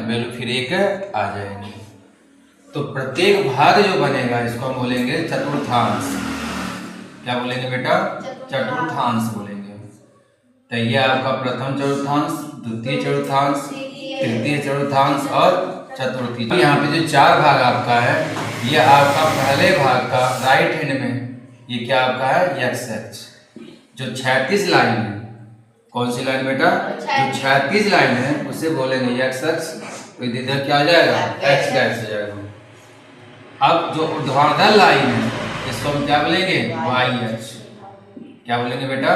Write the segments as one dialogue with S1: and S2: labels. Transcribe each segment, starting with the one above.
S1: Value फिर 1 आ जाएगी। तो प्रत्येक भाग जो बनेगा इसको हम बोलेंगे चतुर्थांश। क्या बोलेंगे बेटा? चतुर्थांश बोलेंगे। तो ये आपका प्रथम चतुर्थांश, द्वितीय चतुर्थांश, तृतीय चतुर्थांश और चतुर्थी। यहाँ पे जो 4 भाग आपका है, ये आपका पहले भाग का राइट हैंड में ये क्या आपका है? X x. जो 36 लाइन है, कौन सी लाइन बेटा? जो 36 लाइन है उसे बोलेंगे एक्स एक्स। तो इधर क्या आ जाएगा? एक्स एक्स आ जाएगा। अब जो ऊर्ध्वाधर लाइन है इसको हम क्या बोलेंगे? Y X. क्या बोलेंगे बेटा?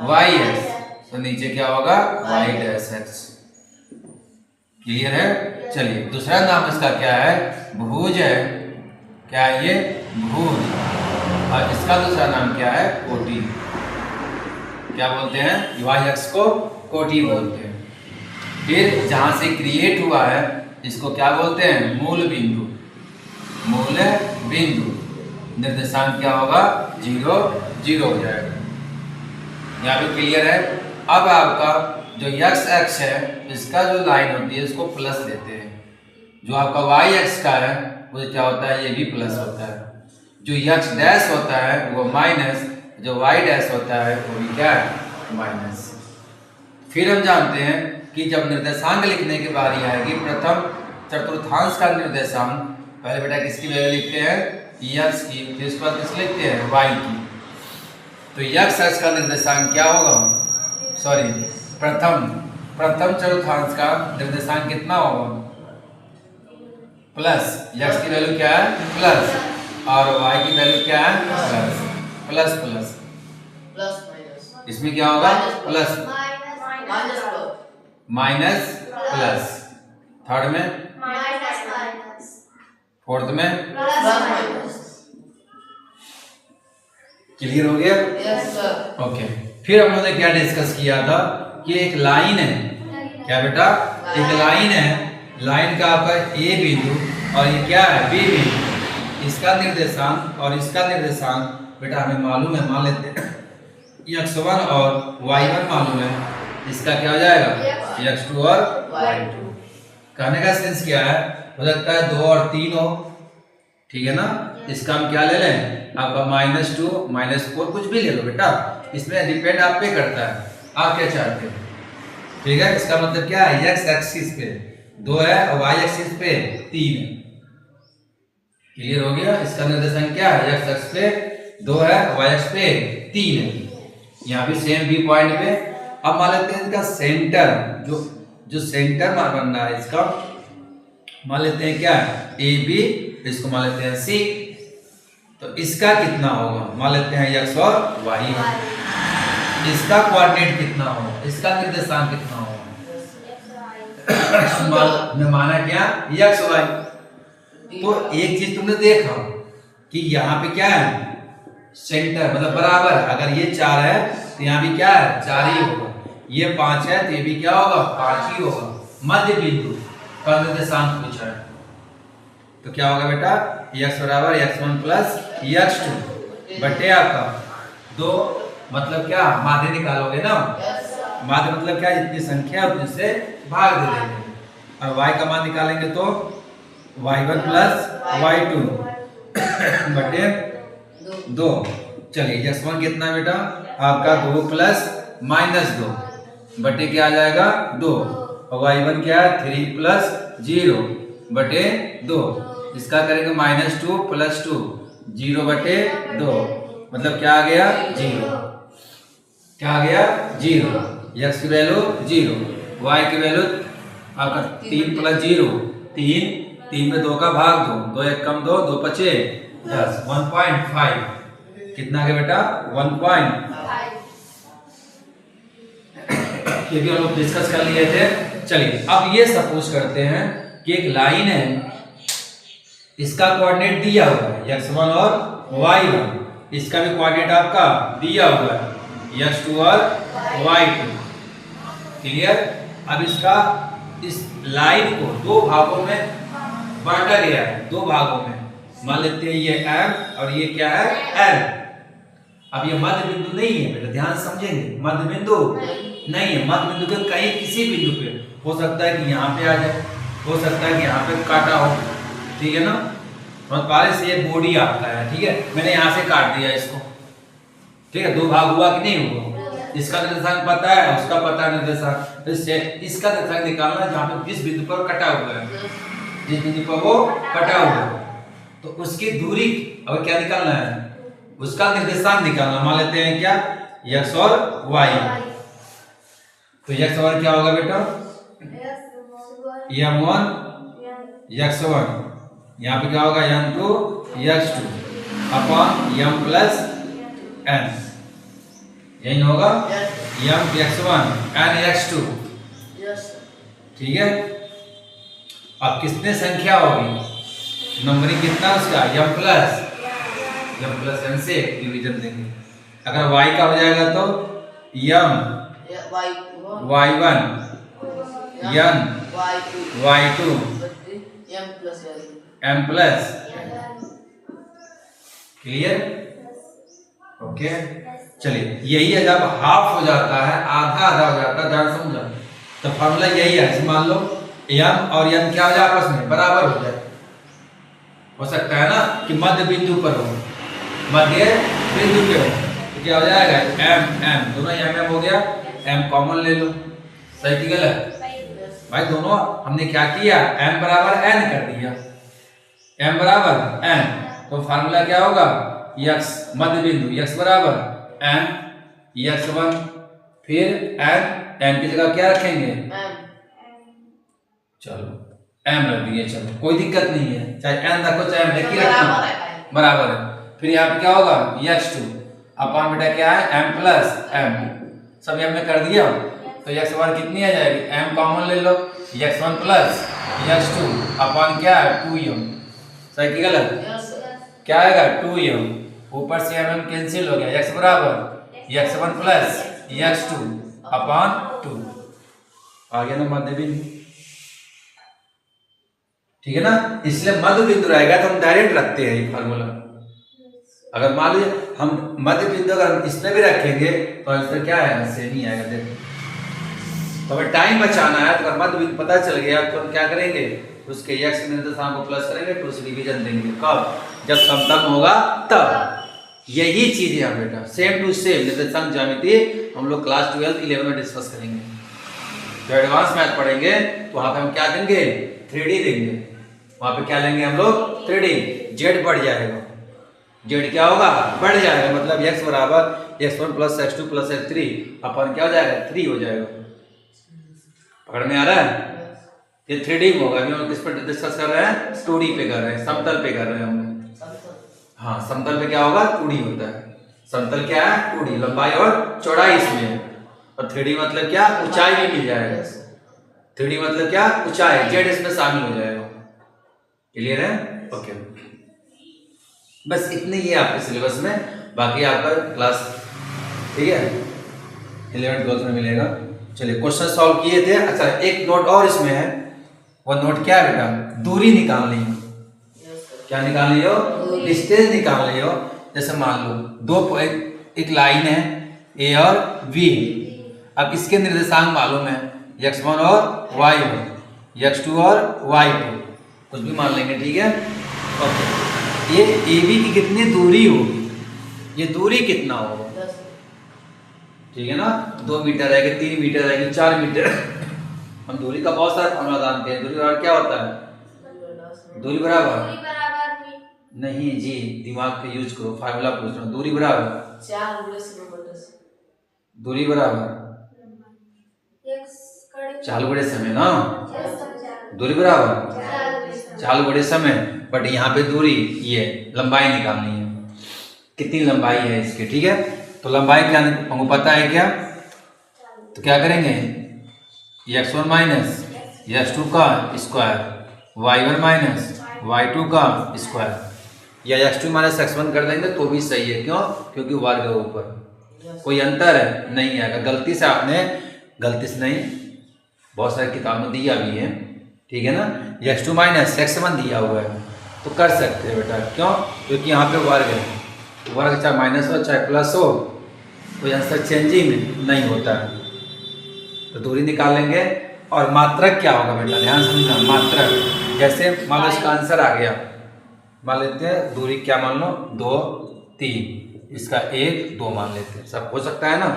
S1: Y X. तो नीचे क्या होगा? Y dash x. क्लियर है? चलिए, दूसरा नाम इसका क्या है? भुज है। क्या है ये? भुज। और इसका दूसरा नाम क्या है? कोटि। क्या बोलते हैं? वाई एक्स को कोटि बोलते हैं। फिर जहां से क्रिएट हुआ है इसको क्या बोलते हैं? मूल बिंदु। मूल बिंदु। निर्देशांक क्या होगा? 0 0 हो जाएगा। यहाँ पे क्लियर है? अब आपका जो एक्स एक्स है इसका जो लाइन होती है इसको प्लस देते हैं। जो आपका वाई एक्स का है वो क्या होता है? ये भी प्लस होता है। जो एक्स डैश होता है वो माइनस, जो वाई डैश होता है वो भी क्या है? माइनस। फिर हम जानते हैं कि जब निर्देशांक लिखने की बारी आएगी, प्रथम चतुर्थांश का निर्देशांक पहले बेटा किसकी वैल्यू लिखते हैं? एक्स की। फिर उसके बाद किसकी लिखते हैं? वाई की। तो एक्स एक्स का निर्देशांक क्या होगा? सॉरी, प्रथम चतुर्थांश का निर्देशांक कितना होगा? प्लस। एक्स की वैल्यू क्या है? प्लस। और वाई की वैल्यू क्या है? प्लस। प्लस प्लस इसमें क्या होगा? Plus minus plus. थर्ड में, फोर्थ में। क्लियर हो गया?
S2: Yes sir.
S1: ओके। फिर हम लोगों ने क्या डिस्कस किया था कि एक लाइन है। क्या बेटा? एक लाइन है। लाइन का आपका ए बिंदु और ये क्या है? बी बिंदु। इसका निर्देशांक और इसका निर्देशांक बेटा हमें मालूम है, मान लेते हैं x1 और y1 मालूम है। इसका क्या हो जाएगा? x2 और y2। कहने का सेंस क्या है? हो सकता है 2 और 3 हो, ठीक है ना? इसका हम क्या ले लें? आपका -2 -4 कुछ भी ले लो बेटा, इसमें डिपेंड आप पे करता है आप क्या चाहते हैं। ठीक है? इसका मतलब क्या है? x एक्सिस पे 2 है और y एक्सिस पे 3 है। क्लियर हो गया? इसका निर्देशांक क्या है? x एक्सिस पे 2 है, y एक्सिस पे 3 है। यहाँ भी सेम बी पॉइंट पे। अब मान लेते हैं इसका सेंटर, जो सेंटर बन रहा है इसका मान लेते हैं क्या है? A B. इसको मान लेते हैं सी। तो इसका कितना होगा? मान लेते हैं x और y। इसका कोऑर्डिनेट कितना होगा? इसका निर्देशांक कितना होगा? माना क्या? x y। तो एक चीज तुमने देखा कि यहाँ पे क्या है? सेंटर मतलब बराबर। अगर ये 4 है तो यहाँ भी क्या है? 4 ही होगा। ये 5 है तो ये भी क्या होगा? 5 ही होगा। मध्य बिंदु का निर्देशांक पूछा है तो क्या होगा बेटा? x बराबर x1 प्लस x2 बटे आपका 2। मतलब क्या? माध्य निकालोगे ना? माध्य मतलब क्या? जितनी संख्या है उतने से भाग दे देंगे। और y का मान निकालेंगे तो y1 प्लस y2 बटे 2। चलिए, x1 कितना बेटा? आपका 2 प्लस -2 बटे क्या आ जाएगा? 2। और y1 क्या है? 3 प्लस 0 बटे 2। इसका करेंगे -2 प्लस 2 0 बटे 2। मतलब क्या आ गया? 0। क्या आ गया? 0। x की वैल्यू 0, y की वैल्यू आपका 3 प्लस 0 3 में 2 का भाग 2, 2 1 कम 2, 2 पचे 10, 1.5 कितना गया बेटा? 1.5। ये भी हम लोग डिस्कस कर लिए थे। चलिए, अब ये सपोज करते हैं कि एक लाइन है, इसका कोऑर्डिनेट दिया हुआ है x1 और y1। इसका भी कोऑर्डिनेट आपका दिया हुआ है x2 और y2। क्लियर? अब इसका इस लाइन को 2 भागों में बांटा गया है। 2 भागों में मान लेते हैं ये m और ये क्या है? l। अब ये मध्य बिंदु नहीं है बेटा, ध्यान समझेंगे। मध्य बिंदु नहीं है। मध्य बिंदु के कहीं किसी बिंदु पे हो सकता है कि यहाँ पे आ जाए, हो सकता है कि यहाँ पे काटा हो, ठीक है ना। पारे से ये बॉडी आता है, ठीक है, मैंने यहाँ से काट दिया इसको, ठीक है, दो भाग हुआ कि नहीं हुआ। इसका निर्देशांक पता है, उसका पता है निर्देशांक, इससे इसका निर्देशांक निकालना जहाँ पे जिस बिंदु पर कटा हुआ है, जिस बिंदु पर वो कटा हुआ है, तो उसकी दूरी अब क्या निकालना है, उसका निर्देशांक निकालना। मान लेते हैं क्या, x और y। तो x और क्या होगा बेटा, m1 x1, यहाँ पे क्या होगा m2 x2 upon m plus n, यही होगा m x1 n x2, ठीक है। अब कितने संख्या होगी, नंबरिंग कितना उसका, m प्लस n से डिवीजन देंगे। अगर y का हो जाएगा तो m y1 n y2 m plus, clear, okay. चलिए यही है, जब हाफ हो जाता है, आधा आधा हो जाता है, ध्यान समझो, तो फॉर्मूला यही है। मान लो m और n क्या हो जाए, आपस में बराबर हो जाए। हो सकता है ना कि मध्य बिंदु पर हो, मध्य बिंदु पे हो, तो क्या हो जाएगा m दोनों m हो गया, m कॉमन ले लो, सही कि गलत भाई। दोनों हमने क्या किया, m बराबर n कर दिया, m बराबर n, तो फार्मूला क्या होगा, x मध्य बिंदु x बराबर m x1, फिर n की जगह क्या रखेंगे, चलो m रख दिए, चलो कोई दिक्कत नहीं है, चाहे n रखो चाहे m रखो, बराबर है। फिर यहाँ पे क्या होगा, x2 अपॉन बेटा क्या है m प्लस m, सब m में कर दिया, तो x1 कितनी आ जाएगी, m कॉमन ले लो, x1 प्लस x2 अपॉन क्या है 2m, सही कि गलत, क्या आएगा 2m, ऊपर से m कैंसिल हो गया, x बराबर x1 प्लस x2 अपॉन 2, आ गया ना मध्य बिंदु, ठीक है ना। इसलिए मध्य बिंदु रहेगा तो हम डायरेक्ट रखते हैं ये फार्मूला। अगर मान लीजिए हम मध्य बिंदु अगर इसमें भी रखेंगे तो आंसर क्या आएगा, सेम ही आएगा। देखो तो हमें टाइम बचाना है, तो अगर मध्य बिंदु पता चल गया तो हम क्या करेंगे, उसके x निर्देशांक को प्लस करेंगे, तो उसे डिवीजन देंगे, कब, जब समतल होगा तब। यही चीज है बेटा, सेम टू सेम निर्देशांक ज्यामिति हम लोग क्लास 12 11 में डिस्कस करेंगे। जो एडवांस मैथ पढ़ेंगे तो वहां पे हम क्या देंगे, 3D देंगे, वहां पे क्या लेंगे हम लोग 3D, z बढ़ जाएगा, z क्या होगा, बढ़ जाएगा, मतलब x बराबर x1 plus x2 plus x3 अपन क्या हो जाएगा 3 हो जाएगा। पकड़ में आ रहा है, ये 3D में होगा। अभी हम किस पर डिस्कस कर रहे हैं, 2D पे कर रहे हैं, समतल पे कर रहे हैं हम। हाँ समतल पे क्या होगा, 2D होता है। समतल क्या है, 2D, लंबाई और चौड़ाई इसमें है, और 3D मतलब क्या, ऊंचाई भी मिल जाएगा। 3D मतलब क्या, ऊंचाई, z इसमें शामिल हो जाएगा। क्लियर है, ओके। बस इतनी ही है आपके सिलेबस में, बाकी आपका क्लास, ठीक है, 11th 12th में मिलेगा। चलिए क्वेश्चन सॉल्व किए थे। अच्छा एक नोट और इसमें है, वो नोट क्या है बेटा, दूरी निकालनी है। क्या निकालनी हो, डिस्टेंस निकालनी हो। जैसे मान लो दो एक लाइन है ए और बी, अब इसके निर्देशांक मालूम है, x1 और y1, x2 और y2, कुछ भी मान लेंगे, ठीक है। ओके, ये AB की कितनी दूरी होगी, ये दूरी कितना होगा, ठीक है ना। 2 मीटर है, 3 मीटर है, 4 मीटर। हम दूरी का बहुत सारा फॉर्मूला जानते हैं। दूरी बराबर क्या होता है, दूरी बराबर नहीं जी, दिमाग पे यूज करो, फार्मूला पूछ रहा हूँ। दूरी बराबर दूरी बराबर 4 बड़े समय ना, दूरी बराबर 4 बड़े समय, बट यहाँ पे दूरी ये लंबाई निकालनी है, कितनी लंबाई है इसकी, ठीक है। तो लंबाई क्या हमको पता है क्या, तो क्या करेंगे, x1 माइनस x2 का स्क्वायर, y1 माइनस y2 का स्क्वायर, या x2 माइनस x1 कर देंगे तो भी सही है। क्यों, क्योंकि वर्ग है ऊपर, कोई अंतर है नहीं आएगा। गलती से आपने, गलती से नहीं, बहुत सारी किताब में दिया भी है, ठीक है ना, x2 माइनस x1 दिया हुआ है तो कर सकते हैं बेटा। क्यों, क्योंकि यहाँ पे वर्ग है, वर्ग चाहे माइनस हो चाहे प्लस हो, कोई आंसर चेंजिंग नहीं होता है। तो दूरी निकाल लेंगे और मात्रक क्या होगा बेटा, ध्यान समझना। मात्रक जैसे मान लो इसका आंसर आ गया, मान लेते हैं दूरी क्या मान लो 2 3, इसका 1 2 मान लेते हैं, सब हो सकता है ना।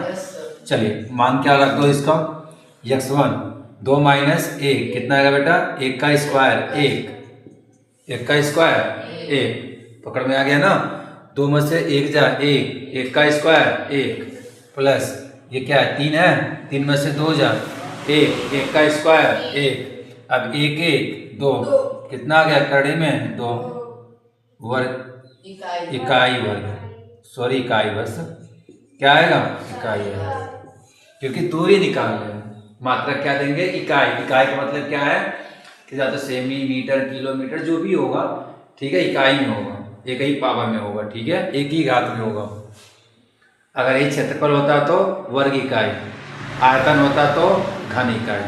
S1: चलिए मान क्या रख दो इसका, x1 2 माइनस 1 कितना आएगा बेटा, 1 का स्क्वायर 1 का स्क्वायर 1, पकड़ में आ गया ना। 2 में से 1 जा 1 का स्क्वायर 1 प्लस ये क्या है 3 है, 3 में से 2 जा 1 का स्क्वायर 1, अब 1 1 2 कितना आ गया करड़े में 2 वर्ग इकाई वर्ग, सॉरी इकाई वर्ग क्या आएगा इकाई वर्ग, क्योंकि दूरी निकाल रहे हैं। मात्रक क्या देंगे इकाई, इकाई का मतलब क्या है कि या तो सेमी मीटर किलोमीटर जो भी होगा, ठीक है, इकाई में होगा, एक ही पावर में होगा, ठीक है, एक ही घात में होगा। अगर एक क्षेत्रफल होता तो वर्ग इकाई, आयतन होता तो घन इकाई।